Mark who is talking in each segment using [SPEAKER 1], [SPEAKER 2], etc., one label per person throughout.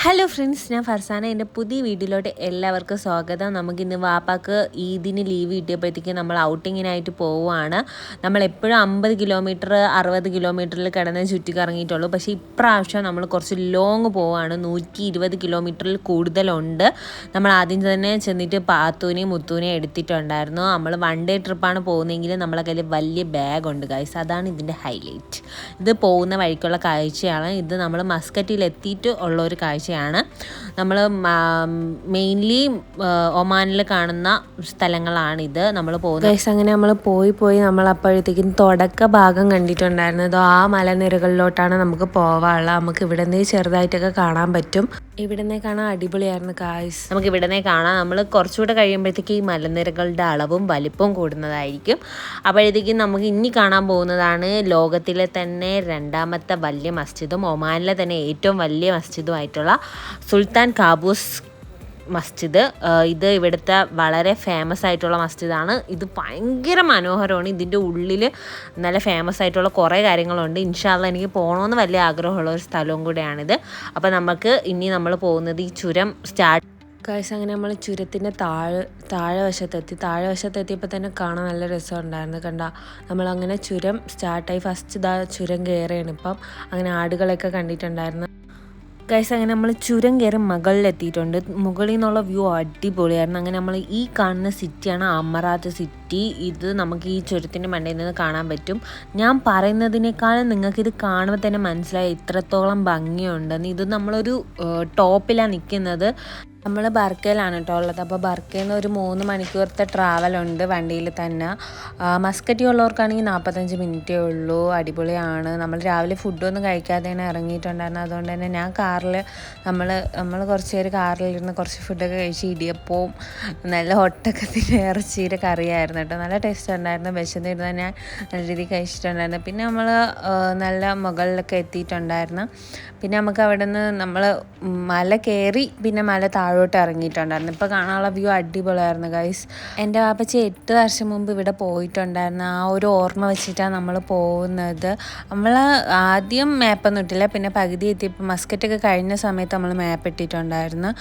[SPEAKER 1] Hello friends, ഞാൻ ഫർസാന. എൻ്റെ പുതിയ വീഡിയോയിലോട്ട് എല്ലാവർക്കും സ്വാഗതം. നമുക്കിന്ന് വാപ്പാക്ക് ഈദിന് ലീവ് കിട്ടിയപ്പോഴത്തേക്കും നമ്മൾ ഔട്ടിങ്ങിനായിട്ട് പോവുകയാണ്. നമ്മളെപ്പോഴും 50 കിലോമീറ്റർ 60 കിലോമീറ്ററിൽ കിടന്ന് ചുറ്റി കറങ്ങിയിട്ടുള്ളൂ. പക്ഷേ ഇപ്രാവശ്യം നമ്മൾ കുറച്ച് ലോങ് പോവുകയാണ്. 120 കിലോമീറ്ററിൽ കൂടുതലുണ്ട്. നമ്മൾ ആദ്യം തന്നെ ചെന്നിട്ട് പാത്തൂനെയും മുത്തൂനെയും എടുത്തിട്ടുണ്ടായിരുന്നു. നമ്മൾ 1 ഡേ ട്രിപ്പാണ് പോകുന്നതെങ്കിൽ നമ്മളെ കയ്യിൽ വലിയ ബാഗുണ്ട് ഗൈസ്. അതാണ് ഇതിൻ്റെ ഹൈലൈറ്റ്. ഇത് പോകുന്ന വഴിക്കുള്ള കാഴ്ചയാണ്. ഇത് നമ്മൾ മസ്കറ്റിൽ എത്തിയിട്ട് ഉള്ള ഒരു കാഴ്ചയാണ്. നമ്മൾ മെയിൻലി ഒമാനിൽ കാണുന്ന സ്ഥലങ്ങളാണിത് നമ്മൾ പോകുന്നത് ഗൈസ്. അങ്ങനെ നമ്മൾ പോയി നമ്മൾ അപ്പോഴത്തേക്കും തുടക്ക ഭാഗം കണ്ടിട്ടുണ്ടായിരുന്നത് ആ മലനിരകളിലോട്ടാണ് നമുക്ക് പോവാനുള്ളത്. നമുക്ക് ഇവിടെ നിന്ന് ചെറുതായിട്ടൊക്കെ കാണാൻ പറ്റും. ഇവിടെ നിന്ന് കാണാൻ അടിപൊളിയായിരുന്നു ഗൈസ്. നമുക്ക് ഇവിടെ നിന്ന് കാണാം. നമ്മൾ കുറച്ചുകൂടെ കഴിയുമ്പോഴത്തേക്ക് ഈ മലനിരകളുടെ അളവും വലിപ്പവും കൂടുന്നതായിരിക്കും. അപ്പോഴത്തേക്കും നമുക്ക് ഇനി കാണാൻ പോകുന്നതാണ് ലോകത്തിലെ തന്നെ 2ാമത്തെ വലിയ മസ്ജിദും ഒമാനിലെ തന്നെ ഏറ്റവും വലിയ മസ്ജിദുമായിട്ടുള്ള സുൽത്താൻ കാബൂസ് മസ്ജിദ്. ഇത് ഇവിടുത്തെ വളരെ ഫേമസ് ആയിട്ടുള്ള മസ്ജിദാണ്. ഇത് ഭയങ്കര മനോഹരമാണ്. ഇതിൻ്റെ ഉള്ളിൽ നല്ല ഫേമസ് ആയിട്ടുള്ള കുറേ കാര്യങ്ങളുണ്ട്. ഇൻഷാ അല്ലാഹ് എനിക്ക് പോകണമെന്ന് വലിയ ആഗ്രഹമുള്ള ഒരു സ്ഥലവും കൂടെയാണിത്. അപ്പോൾ നമുക്ക് ഇനി നമ്മൾ പോകുന്നത് ഈ ചുരം സ്റ്റാർട്ട് ഗൈസ്. അങ്ങനെ നമ്മൾ ചുരത്തിൻ്റെ താഴെ വശത്തെത്തിയപ്പോൾ തന്നെ കാണാൻ നല്ല രസമുണ്ടായിരുന്നു. കണ്ട, നമ്മളങ്ങനെ ചുരം സ്റ്റാർട്ടായി ഫസ്റ്റ് ചുരം കയറിയാണ് ഇപ്പം. അങ്ങനെ ആടുകളൊക്കെ കണ്ടിട്ടുണ്ടായിരുന്നു ഗൈസ്. അങ്ങനെ നമ്മൾ ചുരം കയറി മുകളിലെത്തിയിട്ടുണ്ട്. മുകളിൽ നിന്നുള്ള വ്യൂ അടിപൊളിയായിരുന്നു. അങ്ങനെ നമ്മൾ ഈ കാണുന്ന സിറ്റിയാണ് അമറാത്ത് സിറ്റി. ഇത് നമുക്ക് ഈ ചുരത്തിൻ്റെ മണ്ടയിൽ നിന്ന് കാണാൻ പറ്റും. ഞാൻ പറയുന്നതിനേക്കാളും നിങ്ങൾക്കിത് കാണുമ്പോൾ തന്നെ മനസ്സിലായി ഇത്രത്തോളം ഭംഗിയുണ്ടെന്ന്. ഇത് നമ്മളൊരു ടോപ്പിലാണ് നിൽക്കുന്നത്. നമ്മൾ ബർക്കയിലാണ് കേട്ടോ ഉള്ളത്. അപ്പോൾ ബർക്കയിൽ നിന്ന് ഒരു 3 മണിക്കൂറത്തെ ട്രാവലുണ്ട് വണ്ടിയിൽ തന്നെ. മസ്കറ്റി ഉള്ളവർക്കാണെങ്കിൽ 45 മിനിറ്റേ ഉള്ളൂ. അടിപൊളിയാണ്. നമ്മൾ രാവിലെ ഫുഡൊന്നും കഴിക്കാതെയാണ് ഇറങ്ങിയിട്ടുണ്ടായിരുന്നത്. അതുകൊണ്ട് തന്നെ ഞാൻ കാറിൽ നമ്മൾ കുറച്ച് പേര് കാറിലിരുന്ന് കുറച്ച് ഫുഡൊക്കെ കഴിച്ച് ഇടിയപ്പവും നല്ല ഒട്ടക്കത്തിൻ്റെ ഇറച്ചിയുടെ കറിയായിരുന്നു കേട്ടോ. നല്ല ടേസ്റ്റ് ഉണ്ടായിരുന്നു. വിശന്നിരുന്ന് ഞാൻ നല്ല രീതിയിൽ കഴിച്ചിട്ടുണ്ടായിരുന്നു. പിന്നെ നമ്മൾ നല്ല മുകളിലൊക്കെ എത്തിയിട്ടുണ്ടായിരുന്നു. പിന്നെ നമുക്ക് അവിടെ നിന്ന് നമ്മൾ മല കയറി പിന്നെ മല താഴോട്ട് ഇറങ്ങിയിട്ടുണ്ടായിരുന്നു. ഇപ്പോൾ കാണാനുള്ള വ്യൂ അടിപൊളിയായിരുന്നു ഗൈസ്. എൻ്റെ വാപ്പച്ചി 8 വർഷം മുമ്പ് ഇവിടെ പോയിട്ടുണ്ടായിരുന്നു. ആ ഒരു ഓർമ്മ വെച്ചിട്ടാണ് നമ്മൾ പോകുന്നത്. നമ്മൾ ആദ്യം മാപ്പൊന്നും ഇട്ടില്ല. പിന്നെ പകുതി എത്തിയപ്പോൾ മസ്കറ്റൊക്കെ കഴിഞ്ഞ സമയത്ത് നമ്മൾ മാപ്പ് ഇട്ടിട്ടുണ്ടായിരുന്നു.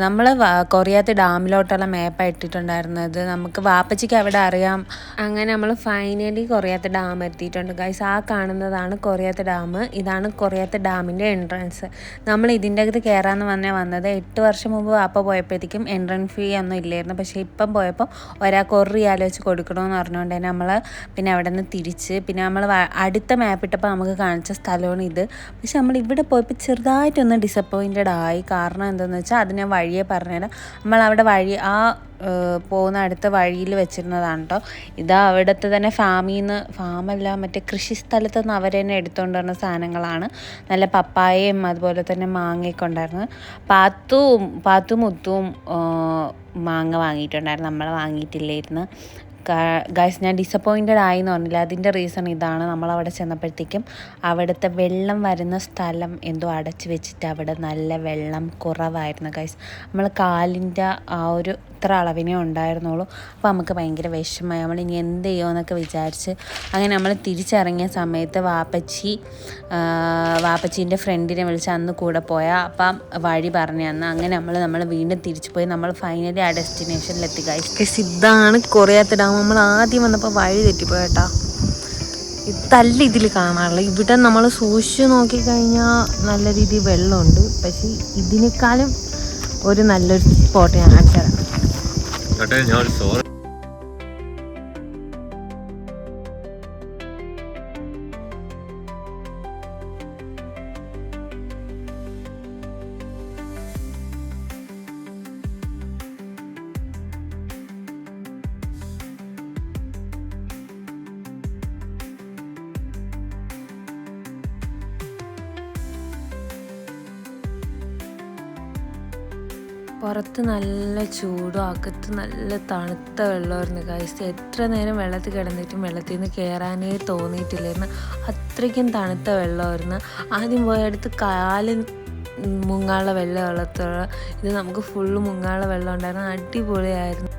[SPEAKER 1] നമ്മൾ കൊറിയാത്ത് ഡാമിലോട്ടുള്ള മാപ്പാണ് ഇട്ടിട്ടുണ്ടായിരുന്നത്. നമുക്ക് വാപ്പച്ചിക്ക് അവിടെ അറിയാം. അങ്ങനെ നമ്മൾ ഫൈനലി കൊറിയാത്ത് ഡാം എത്തിയിട്ടുണ്ട് ഗൈസ്. ആ കാണുന്നതാണ് കൊറിയാത്ത് ഡാം. ഇതാണ് കൊറിയാത്ത് ഡാമിൻ്റെ എൻട്രൻസ്. നമ്മൾ ഇതിൻ്റെ അകത്ത് കയറാമെന്ന് വന്നത് 8 വർഷം മുമ്പ് വാപ്പ പോയപ്പോഴത്തേക്കും എൻട്രൻസ് ഫീ ഒന്നും ഇല്ലായിരുന്നു. പക്ഷേ ഇപ്പം പോയപ്പോൾ ഒരാൾക്ക് 1 റിയാൽ വെച്ച് കൊടുക്കണമെന്ന് പറഞ്ഞുകൊണ്ട് തന്നെ നമ്മൾ പിന്നെ അവിടെ നിന്ന് തിരിച്ച് പിന്നെ നമ്മൾ അടുത്ത മാപ്പ് ഇട്ടപ്പോൾ നമുക്ക് കാണിച്ച സ്ഥലമാണ് ഇത്. പക്ഷെ നമ്മൾ ഇവിടെ പോയപ്പോൾ ചെറുതായിട്ടൊന്ന് ഡിസപ്പോയിൻറ്റഡ് ആയി. കാരണം എന്താണെന്ന് വെച്ചാൽ അത് ഞാൻ വഴിയെ പറഞ്ഞുതരാം. നമ്മളവിടെ പോകുന്ന അടുത്ത വഴിയിൽ വെച്ചിരുന്നതാണ് കേട്ടോ. ഇതാ അവിടുത്തെ തന്നെ ഫാമല്ല മറ്റേ കൃഷി സ്ഥലത്ത് നിന്ന് അവർ തന്നെ എടുത്തുകൊണ്ട് വരുന്ന സാധനങ്ങളാണ്. നല്ല പപ്പായയും അതുപോലെ തന്നെ മാങ്ങയൊക്കെ ഉണ്ടായിരുന്നു. പാത്തും മുത്തും മാങ്ങ വാങ്ങിയിട്ടുണ്ടായിരുന്നു. നമ്മൾ വാങ്ങിയിട്ടില്ലായിരുന്നു ഗൈസ്. ഞാൻ ഡിസപ്പോയിൻറ്റഡ് ആയി എന്ന് പറഞ്ഞില്ല. അതിൻ്റെ റീസൺ ഇതാണ്. നമ്മളവിടെ ചെന്നപ്പോഴത്തേക്കും അവിടുത്തെ വെള്ളം വരുന്ന സ്ഥലം എന്തോ അടച്ചു വെച്ചിട്ട് അവിടെ നല്ല വെള്ളം കുറവായിരുന്നു ഗൈസ്. നമ്മൾ കാലിൻ്റെ ആ ഒരു ഇത്ര അളവിനേ ഉണ്ടായിരുന്നുള്ളൂ. അപ്പോൾ നമുക്ക് ഭയങ്കര വിഷമമായി. നമ്മൾ ഇനി എന്ത് ചെയ്യുമെന്നൊക്കെ വിചാരിച്ച് അങ്ങനെ നമ്മൾ തിരിച്ചിറങ്ങിയ സമയത്ത് വാപ്പച്ചീൻ്റെ ഫ്രണ്ടിനെ വിളിച്ച് അന്ന് കൂടെ പോയാൽ അപ്പം വഴി പറഞ്ഞു തന്നു. അങ്ങനെ നമ്മൾ വീണ്ടും തിരിച്ചു പോയി. നമ്മൾ ഫൈനലി ആ ഡെസ്റ്റിനേഷനിലെത്തി ഗൈസ്. ഇതാണ് കൊറിയാത്ത് ഡാം. നമ്മൾ ആദ്യം വന്നപ്പോൾ വഴി തെറ്റിപ്പോയേട്ടാ. ഇതല്ല ഇതിൽ കാണാറുള്ളത്. ഇവിടെ നമ്മൾ സൂക്ഷിച്ച് നോക്കിക്കഴിഞ്ഞാൽ നല്ല രീതിയിൽ വെള്ളമുണ്ട്. പക്ഷേ ഇതിനേക്കാളും ഒരു നല്ലൊരു സ്പോട്ട് ഞാൻ കാണിച്ചു തരാം. പുറത്ത് നല്ല ചൂടും അകത്ത് നല്ല തണുത്ത വെള്ളമായിരുന്നു ഗൈസ്. എത്ര നേരം വെള്ളത്തിൽ കിടന്നിട്ടും വെള്ളത്തിൽ നിന്ന് കയറാനേ തോന്നിയിട്ടില്ലായിരുന്നു. അത്രയ്ക്കും തണുത്ത വെള്ളമായിരുന്നു. ആദ്യം പോയടുത്ത് കാല് മുങ്ങാനുള്ള വെള്ളത്തോളം ഇത് നമുക്ക് ഫുള്ള് മുങ്ങാനുള്ള വെള്ളം ഉണ്ടായിരുന്നു. അടിപൊളിയായിരുന്നു.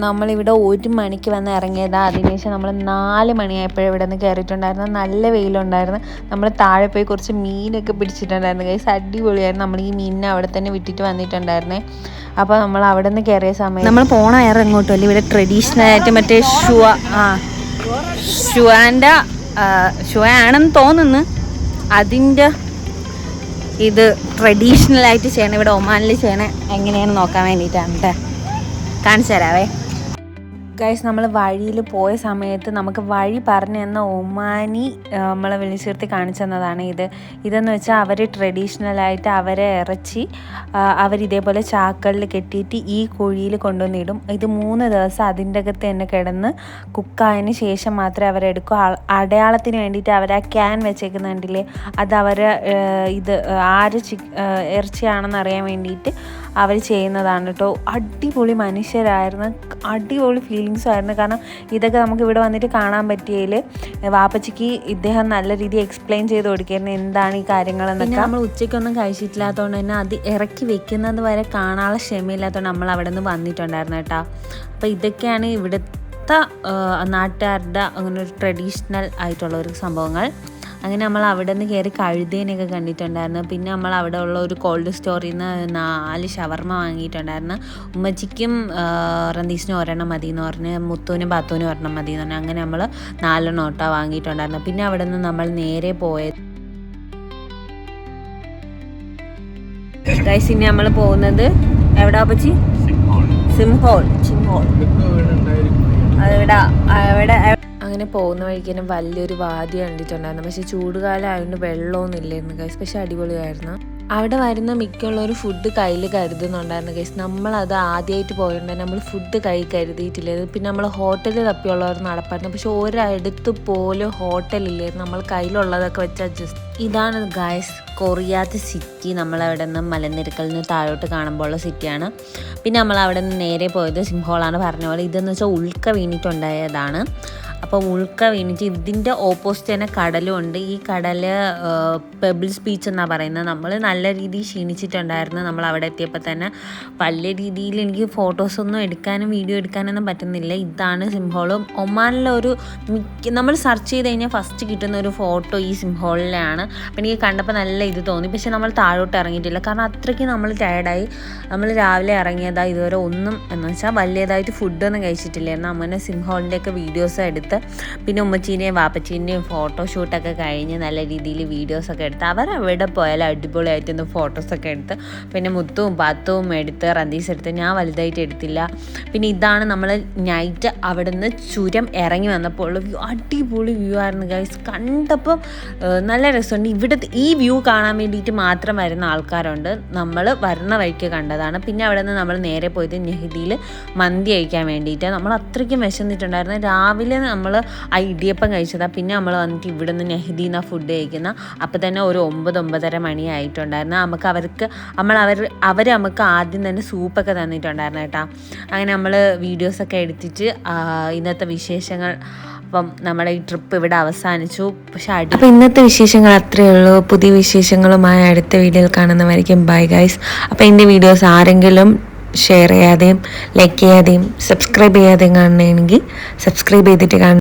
[SPEAKER 1] നമ്മളിവിടെ 1 മണിക്ക് വന്ന് ഇറങ്ങിയതാണ്. അതിനുശേഷം നമ്മൾ 4 മണിയായപ്പോഴും ഇവിടെ നിന്ന് കയറിയിട്ടുണ്ടായിരുന്നു. നല്ല വെയിലുണ്ടായിരുന്നു. നമ്മൾ താഴെ പോയി കുറച്ച് മീനൊക്കെ പിടിച്ചിട്ടുണ്ടായിരുന്നു ഗൈസ്. അടിപൊളിയായിരുന്നു. നമ്മൾ ഈ മീനിനെ അവിടെ തന്നെ വിട്ടിട്ട് വന്നിട്ടുണ്ടായിരുന്നേ. അപ്പോൾ നമ്മൾ അവിടെ നിന്ന് കയറിയ സമയം നമ്മൾ പോണ വേറെ എങ്ങോട്ടും അല്ല, ഇവിടെ ട്രഡീഷണൽ ആയിട്ട് മറ്റേ ഷുവ ആണെന്ന് തോന്നുന്നു. അതിൻ്റെ ഇത് ട്രഡീഷണലായിട്ട് ചെയ്യണം, ഇവിടെ ഒമാനിൽ ചെയ്യണേ എങ്ങനെയാണെന്ന് നോക്കാൻ വേണ്ടിയിട്ടാണ് കേട്ടോ. കാണിച്ചു തരാവേ ഗൈസ്. നമ്മൾ വഴിയിൽ പോയ സമയത്ത് നമുക്ക് വഴി പറഞ്ഞു തന്ന ഒമാനി നമ്മളെ വിളിച്ചിരുത്തി കാണിച്ചു തന്നതാണ് ഇതെന്ന് വെച്ചാൽ അവർ ട്രഡീഷണലായിട്ട് അവരെ ഇറച്ചി അവരിതേപോലെ ചാക്കളിൽ കെട്ടിയിട്ട് ഈ കുഴിയിൽ കൊണ്ടുവന്നിടും. ഇത് 3 ദിവസം അതിൻ്റെ അകത്ത് തന്നെ കിടന്ന് കുക്കായതിന് ശേഷം മാത്രമേ അവരെടുക്കൂ. അടയാളത്തിന് വേണ്ടിയിട്ട് അവർ ആ ക്യാൻ വെച്ചേക്കുന്നുണ്ടല്ലേ, അത് അവർ ഇത് ആര് ഇറച്ചിയാണെന്ന് അറിയാൻ വേണ്ടിയിട്ട് അവർ ചെയ്യുന്നതാണ് കേട്ടോ. അടിപൊളി മനുഷ്യരായിരുന്നു, അടിപൊളി ഫീലിങ്സും ആയിരുന്നു. കാരണം ഇതൊക്കെ നമുക്ക് ഇവിടെ വന്നിട്ട് കാണാൻ പറ്റിയതിൽ വാപ്പച്ചിക്ക് ഇദ്ദേഹം നല്ല രീതിയിൽ എക്സ്പ്ലെയിൻ ചെയ്ത് കൊടുക്കുകയായിരുന്നു എന്താണ് ഈ കാര്യങ്ങളെന്നൊക്കെ. നമ്മൾ ഉച്ചയ്ക്കൊന്നും കഴിച്ചിട്ടില്ലാത്തതുകൊണ്ട് തന്നെ അത് ഇറക്കി വെക്കുന്നത് വരെ കാണാനുള്ള ക്ഷമയില്ലാത്തതുകൊണ്ട് നമ്മൾ അവിടെ നിന്ന് വന്നിട്ടുണ്ടായിരുന്നു കേട്ടോ. അപ്പോൾ ഇതൊക്കെയാണ് ഇവിടുത്തെ നാട്ടുകാരുടെ അങ്ങനെ ഒരു ട്രഡീഷണൽ ആയിട്ടുള്ള ഒരു സംഭവങ്ങൾ. അങ്ങനെ നമ്മൾ അവിടെ നിന്ന് കയറി കഴുതേനെയൊക്കെ കണ്ടിട്ടുണ്ടായിരുന്നു. പിന്നെ നമ്മൾ അവിടെ ഉള്ള ഒരു കോൾഡ് സ്റ്റോറിൽ നിന്ന് 4 ഷവർമ വാങ്ങിയിട്ടുണ്ടായിരുന്നു. ഉമ്മച്ചിക്കും റന്തീസിനും 1 മതി എന്ന് പറഞ്ഞ്, മുത്തൂനും ബാത്തൂനും 1 മതി എന്ന് പറഞ്ഞാൽ അങ്ങനെ നമ്മൾ 4 നോട്ട വാങ്ങിയിട്ടുണ്ടായിരുന്നു. പിന്നെ അവിടെ നിന്ന് നമ്മൾ നേരെ പോയത് ഗൈസ്, ഇനി നമ്മൾ പോകുന്നത് എവിടാ പച്ചി? സിംഹോൾ. അവിടെ അങ്ങനെ പോകുന്ന വഴിക്ക് തന്നെ വലിയൊരു വാതി കണ്ടിട്ടുണ്ടായിരുന്നു. പക്ഷേ ചൂടുകാലം ആയതുകൊണ്ട് വെള്ളമൊന്നും ഇല്ലായിരുന്നു ഗൈസ്. പക്ഷെ അടിപൊളിയായിരുന്നു. അവിടെ വരുന്ന മിക്കുള്ളൊരു ഫുഡ് കയ്യിൽ കരുതുന്നുണ്ടായിരുന്നു ഗൈസ്. നമ്മളത് ആദ്യമായിട്ട് പോയതുകൊണ്ട് നമ്മൾ ഫുഡ് കരുതിയിട്ടില്ല. പിന്നെ നമ്മൾ ഹോട്ടലിൽ തപ്പിയുള്ളവർ നടപ്പായിരുന്നു. പക്ഷെ ഒരിടത്ത് പോലും ഹോട്ടലില്ലായിരുന്നു. നമ്മൾ കയ്യിലുള്ളതൊക്കെ വെച്ച് അഡ്ജസ്റ്റ്. ഇതാണ് ഗൈസ് കൊറിയാത്ത സിറ്റി. നമ്മളവിടെ നിന്ന് മലനിരക്കലിൽ നിന്ന് താഴോട്ട് കാണുമ്പോൾ ഉള്ള സിറ്റിയാണ്. പിന്നെ നമ്മൾ അവിടെ നിന്ന് നേരെ പോയത് സിംഹോളാണ് പറഞ്ഞ പോലെ. ഇതെന്ന് വെച്ചാൽ ഉൽക്ക വീണിട്ടുണ്ടായതാണ്. അപ്പോൾ ഉൽക്ക വീണിട്ട് ഇതിൻ്റെ ഓപ്പോസിറ്റ് തന്നെ കടലും ഉണ്ട്. ഈ കടൽ പെബിൾസ് ബീച്ച് എന്നാണ് പറയുന്നത്. നമ്മൾ നല്ല രീതിയിൽ ക്ഷീണിച്ചിട്ടുണ്ടായിരുന്നു. നമ്മൾ അവിടെ എത്തിയപ്പോൾ തന്നെ വലിയ രീതിയിൽ എനിക്ക് ഫോട്ടോസൊന്നും എടുക്കാനും വീഡിയോ എടുക്കാനൊന്നും പറ്റുന്നില്ല. ഇതാണ് സിംഹോളും. ഒമാനിലൊരു നമ്മൾ സെർച്ച് ചെയ്ത് കഴിഞ്ഞാൽ ഫസ്റ്റ് കിട്ടുന്ന ഒരു ഫോട്ടോ ഈ സിംഹോളിലാണ്. അപ്പം എനിക്ക് കണ്ടപ്പോൾ നല്ല ഇത് തോന്നി. പക്ഷെ നമ്മൾ താഴോട്ട് ഇറങ്ങിയിട്ടില്ല, കാരണം അത്രയ്ക്ക് നമ്മൾ ടയർഡായി. നമ്മൾ രാവിലെ ഇറങ്ങിയതാണ്, ഇതുവരെ ഒന്നും എന്ന് വെച്ചാൽ വലിയതായിട്ട് ഫുഡൊന്നും കഴിച്ചിട്ടില്ലായിരുന്നു. അങ്ങനെ സിംഹോളിൻ്റെയൊക്കെ വീഡിയോസ് എടുത്ത് പിന്നെ ഉമ്മച്ചീൻ്റെയും വാപ്പച്ചീൻ്റെയും ഫോട്ടോഷൂട്ടൊക്കെ കഴിഞ്ഞ് നല്ല രീതിയിൽ വീഡിയോസൊക്കെ എടുത്ത് അവരവിടെ പോയാലും അടിപൊളിയായിട്ടൊന്ന് ഫോട്ടോസൊക്കെ എടുത്ത് പിന്നെ മുത്തും പാത്തും എടുത്ത് റന്തീസ് എടുത്ത് ഞാൻ വലുതായിട്ട് എടുത്തില്ല. പിന്നെ ഇതാണ് നമ്മൾ നൈറ്റ് അവിടെ നിന്ന് ചുരം ഇറങ്ങി വന്നപ്പോൾ ഉള്ള വ്യൂ. അടിപൊളി വ്യൂ ആയിരുന്നു ഗൈസ്. കണ്ടപ്പോൾ നല്ല രസമുണ്ട്. ഇവിടുത്തെ ഈ വ്യൂ കാണാൻ വേണ്ടിയിട്ട് മാത്രം വരുന്ന ആൾക്കാരുണ്ട്. നമ്മൾ വരുന്ന വഴിക്ക് കണ്ടതാണ്. പിന്നെ അവിടെ നിന്ന് നമ്മൾ നേരെ പോയത് നെഹ്ദിയിൽ മന്തി കഴിക്കാൻ വേണ്ടിയിട്ട്. നമ്മൾ അത്രയ്ക്കും വിശന്നിട്ടുണ്ടായിരുന്നു. രാവിലെ നമ്മൾ ആ ഇടിയപ്പം കഴിച്ചതാണ്. പിന്നെ നമ്മൾ വന്നിട്ട് ഇവിടെ നിന്ന് നെഹ്ദിയിൽ നിന്നാണ് ഫുഡ് കഴിക്കുന്ന. അപ്പോൾ തന്നെ ഒരു 9-9:30 മണി ആയിട്ടുണ്ടായിരുന്നു. നമുക്ക് അവർ നമുക്ക് ആദ്യം തന്നെ സൂപ്പൊക്കെ തന്നിട്ടുണ്ടായിരുന്നു കേട്ടോ. അങ്ങനെ നമ്മൾ വീഡിയോസൊക്കെ എടുത്തിട്ട് ഇന്നത്തെ വിശേഷങ്ങൾ, അപ്പം നമ്മുടെ ഈ ട്രിപ്പ് ഇവിടെ അവസാനിച്ചു. പക്ഷെ അപ്പോൾ ഇന്നത്തെ വിശേഷങ്ങൾ അത്രയേ ഉള്ളൂ. പുതിയ വിശേഷങ്ങളുമായി അടുത്ത വീഡിയോയിൽ കാണുന്നവരായിരിക്കും. Bye guys. അപ്പോൾ എൻ്റെ വീഡിയോസ് ആരെങ്കിലും ഷെയർ ചെയ്യാതെയും ലൈക്ക് ചെയ്യാതെയും സബ്സ്ക്രൈബ് ചെയ്യാതെയും കാണണമെങ്കിൽ സബ്സ്ക്രൈബ് ചെയ്തിട്ട് കാണണം.